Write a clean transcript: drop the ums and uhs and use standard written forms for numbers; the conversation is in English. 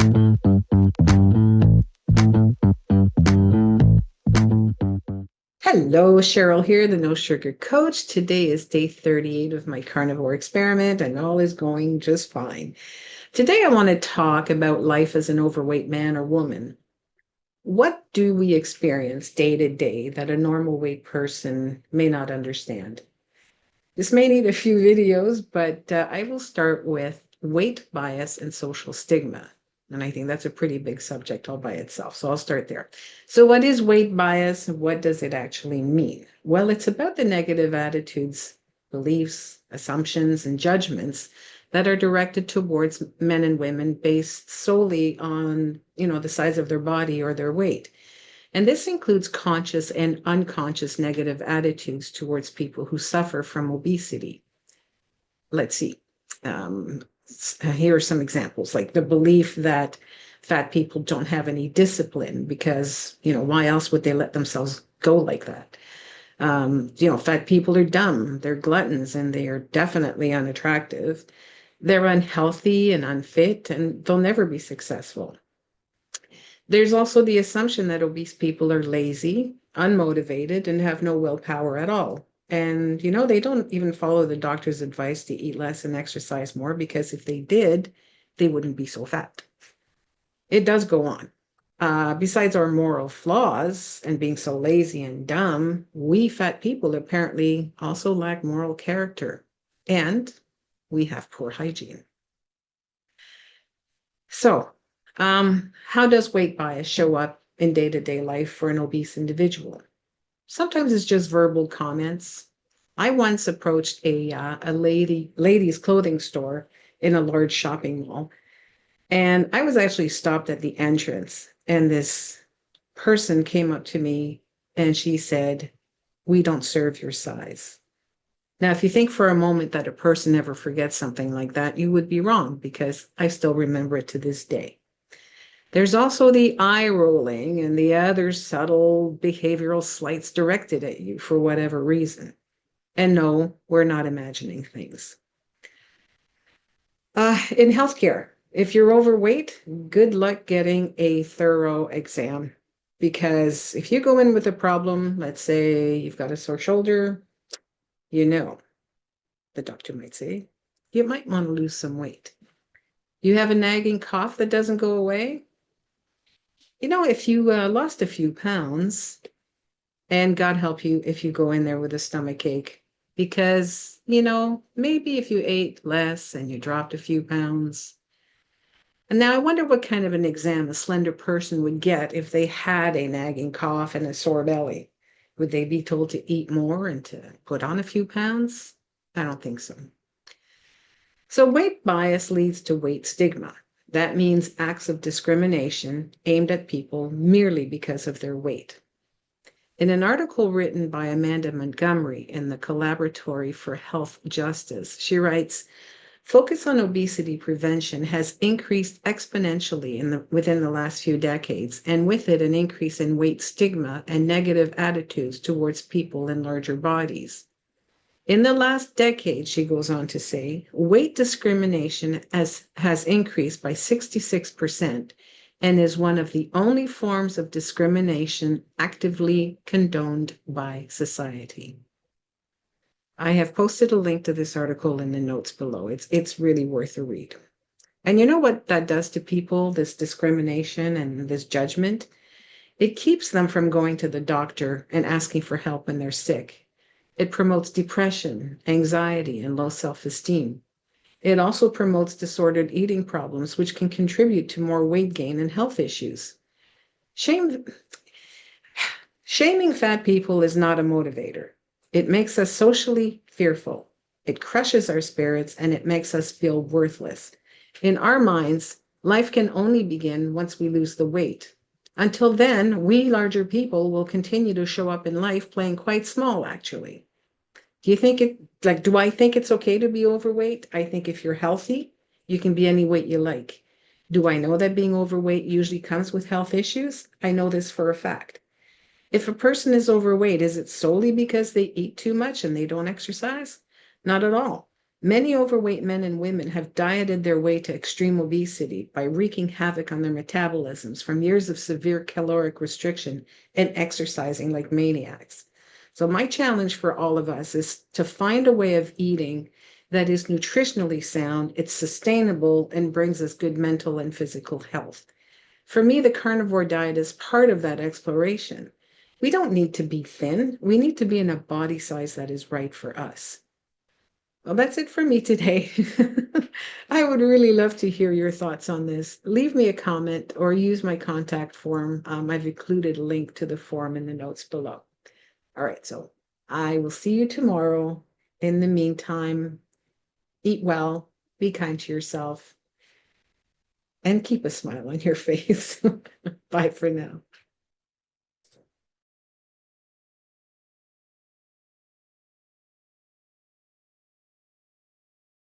Hello, Cheryl here, the No Sugar Coach. Today is day 38 of my carnivore experiment, and all is going just fine. Today, I want to talk about life as an overweight man or woman. What do we experience day to day that a normal weight person may not understand? This may need a few videos, but I will start with weight bias and social stigma. And I think that's a pretty big subject all by itself. So I'll start there. So, what is weight bias? What does it actually mean? Well, it's about the negative attitudes, beliefs, assumptions, and judgments that are directed towards men and women based solely on, the size of their body or their weight. And this includes conscious and unconscious negative attitudes towards people who suffer from obesity. Let's see. Here are some examples, like the belief that fat people don't have any discipline because, why else would they let themselves go like that? Fat people are dumb, they're gluttons, and they are definitely unattractive. They're unhealthy and unfit, and they'll never be successful. There's also the assumption that obese people are lazy, unmotivated, and have no willpower at all. And, they don't even follow the doctor's advice to eat less and exercise more because if they did, they wouldn't be so fat. It does go on. Besides our moral flaws and being so lazy and dumb, we fat people apparently also lack moral character and we have poor hygiene. So, how does weight bias show up in day-to-day life for an obese individual? Sometimes it's just verbal comments. I once approached a ladies' clothing store in a large shopping mall, and I was actually stopped at the entrance, and this person came up to me and she said, "We don't serve your size." Now, if you think for a moment that a person never forgets something like that, you would be wrong because I still remember it to this day. There's also the eye rolling and the other subtle behavioral slights directed at you for whatever reason. And no, we're not imagining things. In healthcare, if you're overweight, good luck getting a thorough exam. Because if you go in with a problem, let's say you've got a sore shoulder, the doctor might say, you might want to lose some weight. You have a nagging cough that doesn't go away. If you lost a few pounds, and God help you if you go in there with a stomach ache, because, maybe if you ate less and you dropped a few pounds. And now I wonder what kind of an exam a slender person would get if they had a nagging cough and a sore belly. Would they be told to eat more and to put on a few pounds? I don't think so. So weight bias leads to weight stigma. That means acts of discrimination aimed at people merely because of their weight. In an article written by Amanda Montgomery in the Collaboratory for Health Justice, she writes, focus on obesity prevention has increased exponentially within the last few decades, and with it an increase in weight stigma and negative attitudes towards people in larger bodies. In the last decade, she goes on to say, weight discrimination has increased by 66% and is one of the only forms of discrimination actively condoned by society. I have posted a link to this article in the notes below. It's really worth a read. And you know what that does to people, this discrimination and this judgment? It keeps them from going to the doctor and asking for help when they're sick. It promotes depression, anxiety, and low self-esteem. It also promotes disordered eating problems, which can contribute to more weight gain and health issues. Shaming fat people is not a motivator. It makes us socially fearful. It crushes our spirits, and it makes us feel worthless. In our minds, life can only begin once we lose the weight. Until then, we larger people will continue to show up in life playing quite small, actually. Do I think it's okay to be overweight? I think if you're healthy, you can be any weight you like. Do I know that being overweight usually comes with health issues? I know this for a fact. If a person is overweight, is it solely because they eat too much and they don't exercise? Not at all. Many overweight men and women have dieted their way to extreme obesity by wreaking havoc on their metabolisms from years of severe caloric restriction and exercising like maniacs. So, my challenge for all of us is to find a way of eating that is nutritionally sound, it's sustainable, and brings us good mental and physical health. For me, the carnivore diet is part of that exploration. We don't need to be thin, we need to be in a body size that is right for us. Well, that's it for me today. I would really love to hear your thoughts on this. Leave me a comment or use my contact form. I've included a link to the form in the notes below. All right, so I will see you tomorrow. In the meantime, eat well, be kind to yourself, and keep a smile on your face. Bye for now.